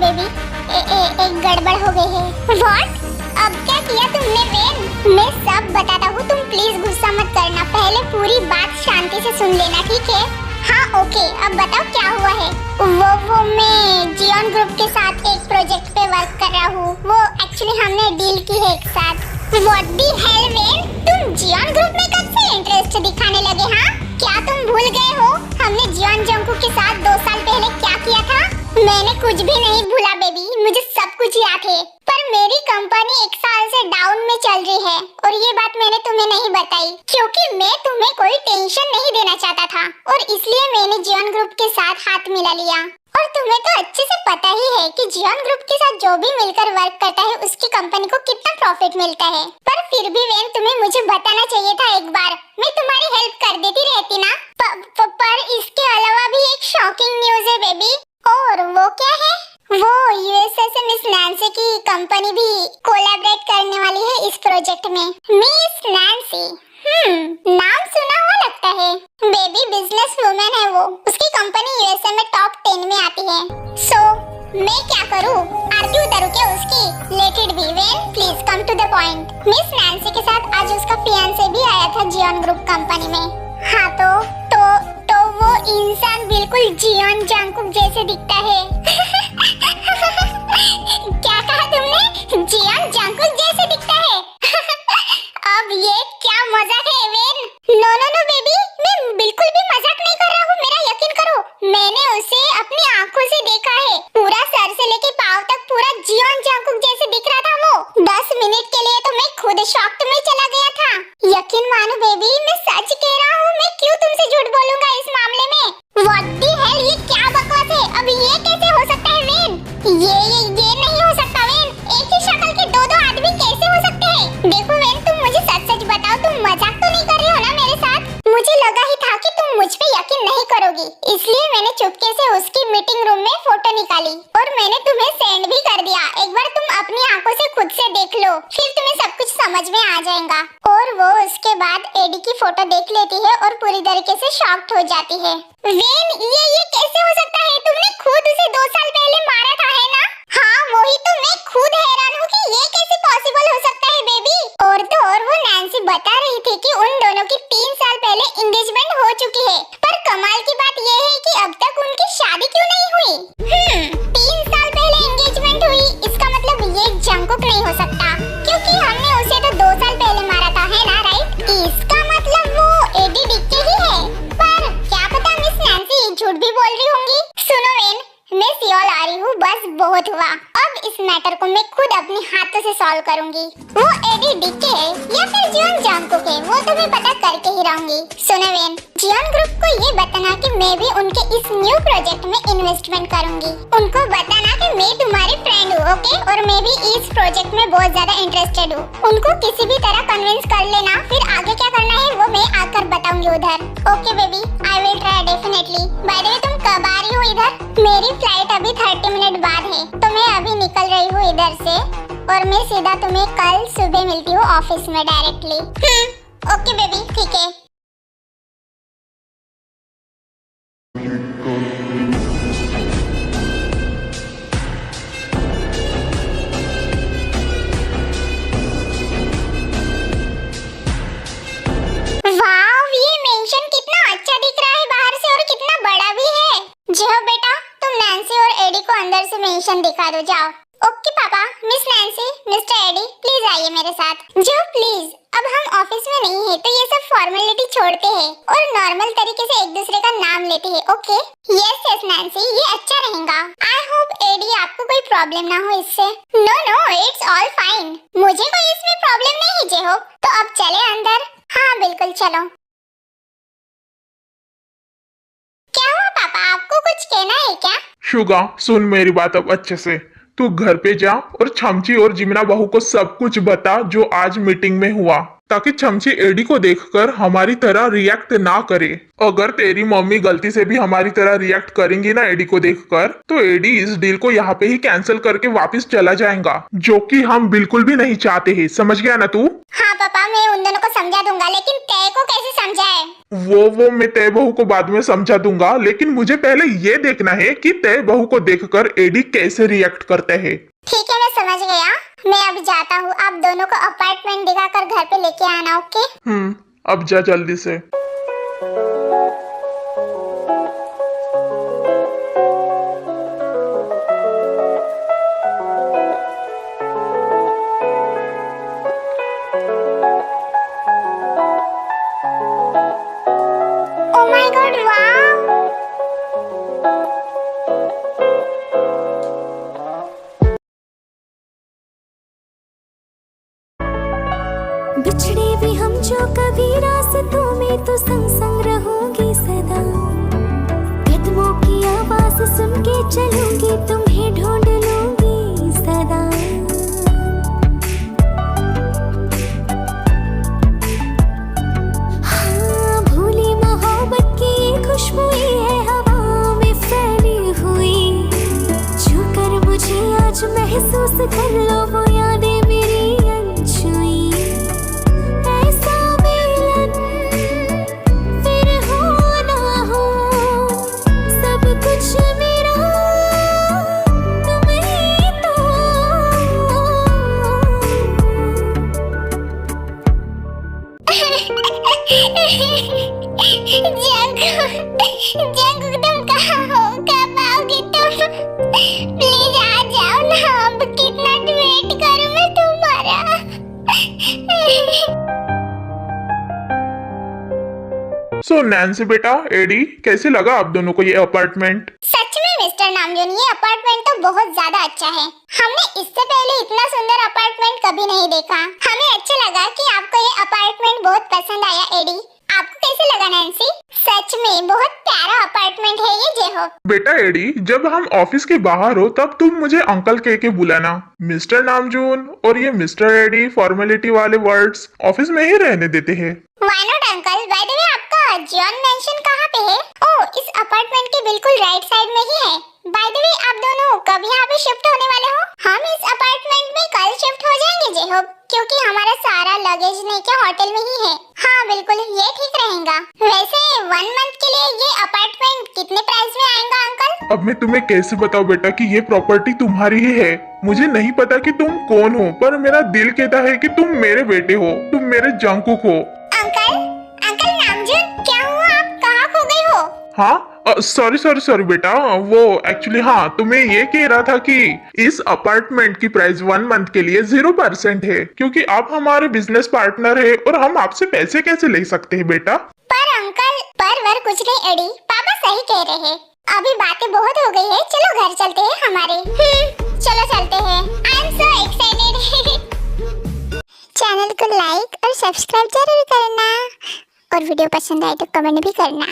Baby, एक गड़बड़ हो गई है। व्हाट? अब क्या किया तुमने वेन? मैं सब बताता हूँ, तुम प्लीज गुस्सा मत करना। पहले पूरी बात शांति से सुन लेना, ठीक है? हाँ ओके, अब बताओ क्या हुआ है? वो मैं जियोन ग्रुप के साथ एक प्रोजेक्ट पे वर्क कर रहा हूँ। वो एक्चुअली हमने डील की है एक साथ। What the hell when? तुम जियोन ग्रुप में कब से इंटरेस्ट दिखाने लगे? हाँ, क्या तुम भूल गए हो हमने जियोन जंगकुक के साथ 2 साल पहले क्या किया था? मैंने कुछ भी नहीं भूला बेबी, मुझे सब कुछ याद है। पर मेरी कंपनी 1 साल से डाउन में चल रही है और ये बात मैंने तुम्हें नहीं बताई क्योंकि मैं तुम्हें कोई टेंशन नहीं देना चाहता था और इसलिए मैंने जियोन ग्रुप के साथ हाथ मिला लिया। और तुम्हें तो अच्छे से पता ही है कि जियोन ग्रुप के साथ जो भी मिलकर वर्क करता है उसकी कंपनी को कितना प्रॉफिट मिलता है। पर फिर भी वेन, तुम्हें मुझे बताना चाहिए था एक बार, मैं तुम्हारी हेल्प कर देती रहती ना। पर इसके अलावा भी एक शॉकिंग न्यूज़ है बेबी। और वो क्या है? वो यूएसए से मिस नैंसी की कंपनी भी कोलैबोरेट करने वाली है इस प्रोजेक्ट में। मिस नैंसी, नाम सुना हुआ लगता है। बेबी बिजनेस वुमेन है वो, उसकी कंपनी यूएसए में टॉप 10 में आती है। सो मैं क्या करूँ? आरती उतारूँ क्या उसकी? Let it be when, please come to the point. Miss Nancy के साथ आज उसका फियांसे भी आया था जियोन ग्रुप कंपनी में। हाँ तो वो इंसान बिल्कुल जियोन जंगकुक जैसे दिखता है। क्या कहा तुमने? जियोन जंगकुक जैसे दिखता है? अब ये क्या मजाक है वेन? नो बेबी, मैं बिल्कुल भी मजाक नहीं कर रहा हूँ, मेरा यकीन करो। मैंने उसे अपनी आंखों से देखा है, पूरा सर से लेके पाँव तक पूरा जियोन जंगकुक जैसे दिख रहा था वो। 10 मिनट के लिए तो मैं खुद शॉक्ड में चला गया था। यकीन मानो बेबी, मैं सच कह रहा हूँ, मैं क्यों तुमसे झूठ बोलूंगा इस मामले में? What the hell, ये क्या बकवास है? अब ये कैसे हो सकता है वेन? ये नहीं हो सकता वेन। एक ही शक्ल के दो आदमी कैसे हो सकते हैं? देखो वेन, तुम मुझे सच बताओ, तुम मजाक तो नहीं कर रही हो ना मेरे साथ? मुझे लगा ही था कि तुम मुझ पे यकीन नहीं करोगी, इसलिए मैंने चुपके से उसकी मीटिंग रूम में फोटो निकाली और मैंने तुम्हें सेंड भी कर दिया। एक बार तुम अपनी आंखों से खुद से देख लो, फिर तुम्हें सब कुछ समझ में आ जाएगा। और वो उसके बाद एडी की फोटो देख लेती है और पूरी तरीके से शॉक्ड हो जाती है। वेन, ये कैसे हो सकता है? तुमने खुद उसे 2 साल पहले मारा था, है ना? हाँ वही तो, मैं खुद हैरान हूँ कि ये कैसे पॉसिबल हो सकता है बेबी। और तो और वो नैंसी बता रही थी कि उन दोनों की 3 साल पहले एंगेजमेंट हो चुकी है। पर कमाल की बात ये है कि अब तक उनकी शादी क्यों नहीं हुई? 3 साल पहले एंगेजमेंट हुई, इसका मतलब ये जंगकुक नहीं हो सकता क्योंकि हमने उसे तो 2 साल पहले मारा था, है ना? राइट? इसका मतलब वो एडी डिक्के ही है। पर क्या पता मिस नैंसी झूठ भी बोल रही होंगी। सुनो वेन, मैं सियोल आ रही हूँ, बस बहुत हुआ। अब इस मैटर को मैं खुद अपने हाथों से सॉल्व करूंगी। वो एडी डिक्के है या फिर जियोन जंगकुक है, वो तो मैं पता करके ही रहूंगी। सुनो वेन, जियोन ग्रुप को ये बताना कि मैं भी उनके इस न्यू प्रोजेक्ट में इन्वेस्टमेंट करूंगी। उनको बताना कि मैं तुम्हारी फ्रेंड हूँ, ओके? और मैं भी इस प्रोजेक्ट में बहुत ज्यादा इंटरेस्टेड हूँ। उनको किसी भी तरह कन्विंस कर लेना, फिर आगे क्या करना है वो मैं आकर बताऊंगी उधर। Okay baby, I will try definitely. By the way, तुम कब आ रही हो इधर? मेरी फ्लाइट अभी 30 मिनट बाद है, तो मैं अभी निकल रही हूँ इधर से और मैं सीधा तुम्हें कल सुबह मिलती हूँ ऑफिस में डायरेक्टली। ओके बेबी, ठीक है। वाव, ये मेंशन कितना अच्छा दिख रहा है बाहर से और कितना बड़ा भी है। जाओ बेटा, तुम नैंसी और एडी को अंदर से मेंशन दिखा दो, जाओ। ओके पापा। Miss Nancy, mister Eddie, please आइए मेरे साथ। जाओ प्लीज। अब हम ऑफिस में नहीं है तो ये सब फॉर्मेलिटी छोड़ते हैं और नॉर्मल तरीके से एक दूसरे का नाम लेते हैं, ओके? यस नैंसी, ये अच्छा रहेगा। आई होप एडी आपको कोई प्रॉब्लम ना हो इससे। No, it's all fine. मुझे कोई इसमें प्रॉब्लम नहीं है जे होप। तो अब चले अंदर। हाँ बिल्कुल, चलो। क्या हुआ पापा, आपको कुछ कहना है क्या? शुगा, सुन मेरी बात अब अच्छे से। तू घर पे जा और छमची और जिमिना बहू को सब कुछ बता जो आज मीटिंग में हुआ। ताकि चमची एडी को देखकर हमारी तरह रिएक्ट ना करे। अगर तेरी मम्मी गलती से भी हमारी तरह रिएक्ट करेंगी ना एडी को देखकर, तो एडी इस डील को यहाँ पे ही कैंसिल करके वापस चला जाएगा, जो कि हम बिल्कुल भी नहीं चाहते हैं। समझ गया ना तू? हाँ पापा, मैं उन दोनों को समझा दूंगा, लेकिन तय को कैसे समझाए? वो मैं तय बहू को बाद में समझा दूंगा, लेकिन मुझे पहले ये देखना है कि तय बहू को देखकर एडी कैसे रिएक्ट करता है। ठीक है, मैं समझ गया। मैं अभी जाता हूँ, आप दोनों को अपार्टमेंट दिखाकर घर पे लेके आना, ओके? अब जा जल्दी से। ओ माय गॉड, वाह! बिछड़े भी हम जो कभी रास्तों में, तो संग संग रहूंगी सदा। कदमों की आवाज सुन के चलूंगी, तुम्हें ढूंढ लूंगी सदा। हाँ, भूली मोहब्बत की ये खुशबू है हवा में फैली हुई, जो कर मुझे आज महसूस कर लो वो यादें मेरी अनछुई। जंग तुम कहाँ हो? कब आओगे तुम? प्लीज आ जाओ ना, अब कितना वेट करूं मैं तुम्हारा। सो नैन्सी बेटा, एडी, कैसे लगा आप दोनों को ये अपार्टमेंट? सच में मिस्टर नामजून, ये अपार्टमेंट तो बहुत ज्यादा अच्छा है। हमने इससे पहले इतना सुंदर अपार्टमेंट कभी नहीं देखा। हमें अच्छा लगा कि आपको ये अपार्टमेंट बहुत पसंद आया। एडी, आपको कैसे लगा? नैन्सी, सच में बहुत प्यारा अपार्टमेंट है ये। जय हो बेटा एडी, जब हम ऑफिस के बाहर हो तब तुम मुझे अंकल कह के बुलाना। मिस्टर नामजून और ये मिस्टर एडी फॉर्मेलिटी वाले वर्ड्स ऑफिस में ही रहने देते हैं। Why not uncle? By the way, आपका जॉन मेंशन कहाँ पे है? ओह, इस अपार्टमेंट के बिल्कुल राइट साइड में ही है। बाय द वे, आप दोनों कब यहाँ पे शिफ्ट होने वाले हो? हम इस अपार्टमेंट में कल शिफ्ट हो जाएंगे जय हो, क्योंकि हमारा सारा लगेज लेके होटल में ही है। हाँ बिल्कुल, ये ठीक रहेगा। वैसे 1 मंथ के लिए ये अपार्टमेंट कितने प्राइस में आएगा अंकल? अब मैं तुम्हें कैसे बताऊं बेटा कि ये प्रॉपर्टी तुम्हारी ही है। मुझे नहीं पता कि तुम कौन हो, पर मेरा दिल कहता है कि तुम मेरे बेटे हो, तुम मेरे जंकुक हो। अंकल नामजून, क्या हुआ? आप कहाँ खो गए हो? हाँ, सॉरी बेटा, वो एक्चुअली हाँ, तुम्हें ये कह रहा था कि इस अपार्टमेंट की प्राइस 1 मंथ के लिए 0% है, क्योंकि आप हमारे बिजनेस पार्टनर है और हम आपसे पैसे कैसे ले सकते हैं बेटा? पर अंकल, पर कुछ नहीं एडी, पापा सही कह रहे हैं। अभी बातें बहुत हो गई है, चलो घर चलते हैं हमारे। चलो चलते हैं। I am so excited. Channel को लाइक और सब्सक्राइब जरूर करना, और वीडियो पसंद आए तो कमेंट भी करना।